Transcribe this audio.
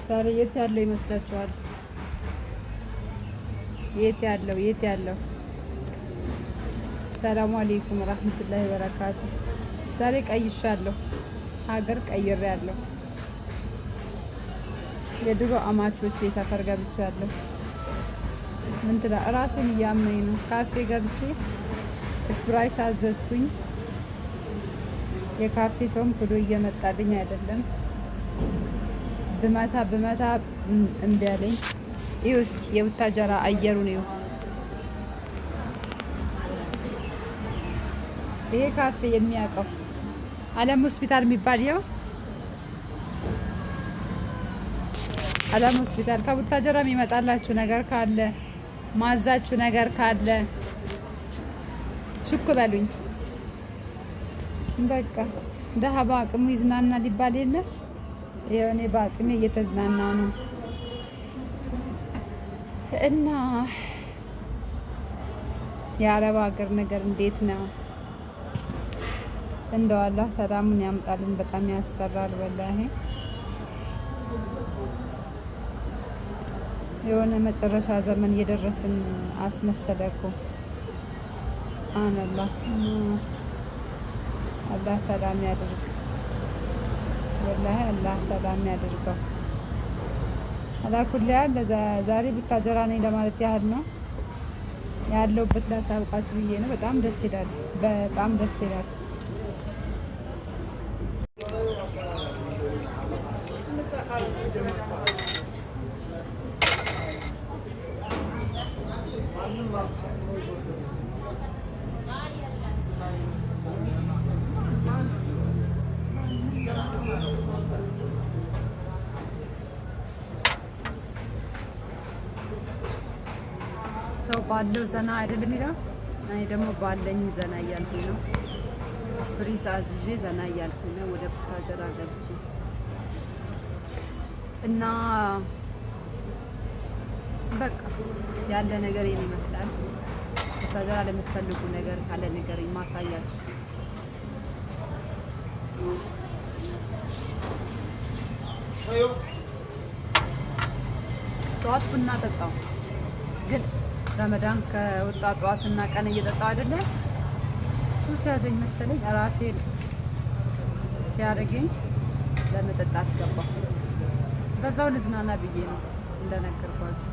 ዛሬ የት ያለው ይመስላችኋል? የት ያለው? ሰላም አለይኩም ወራህመቱላሂ ወበረካቱ። ዛሬ ቀይሻለሁ፣ ሀገር ቀይሬያለሁ። የድሮ አማቾቼ ሰፈር ገብቻለሁ። ምን ትላ ራሴን እያመኝ ነው። ካፌ ገብቼ ስፕራይስ አዘዝኩኝ። የካፌ ሰውም ቶሎ እየመጣልኝ አይደለም። ብመታ እምቢ አለኝ። ይኸው እስኪ የቡታጀራ አየሩን ይኸው። ይሄ ካፌ የሚያውቀው አለም ሆስፒታል የሚባል ይኸው አለም ሆስፒታል። ከቡታጀራ የሚመጣላችሁ ነገር ካለ ማዛችሁ ነገር ካለ ሹክ በሉኝ። በቃ ደሃ በአቅሙ ይዝናና ሊባል የለ። የኔ በአቅሜ እየተዝናናው ነው። እና የአረብ ሀገር ነገር እንዴት ነው? እንደው አላህ ሰላሙን ያምጣልን። በጣም ያስፈራል ወላሂ። የሆነ መጨረሻ ዘመን እየደረስን አስመሰለ እኮ። ሱብሃንአላህ። አላህ ሰላም ያድርግ ወላሂ፣ አላህ ሰላም ያድርገው። አላኩል ያህል ዛሬ ቡታጀራ ነኝ ለማለት ያህል ነው ያለሁበት። ላሳውቃችሁ ብዬ ነው። በጣም ደስ ይላል፣ በጣም ደስ ይላል። ሰው ባለው ዘና አይደለም የሚለው። እኔ ደግሞ ባለኝ ዘና እያልኩኝ ነው። ስፕሪስ አዝዤ ዘና እያልኩኝ ነው ወደ ቡታጀራ ገብቼ እና በቃ ያለ ነገር ይሄን ይመስላል። ቡታጀራ ለምትፈልጉ ነገር ካለ ነገር ማሳያችሁ። ጠዋት ቡና ጠጣው፣ ግን ረመዳን ከወጣ ጠዋትና ቀን እየጠጣው አይደለም። ሱስ ያዘኝ መሰለኝ፣ ራሴን ሲያደርገኝ ለመጠጣት ገባ። በዛው ልዝናና ብዬ ነው እንደነገርኳችሁ።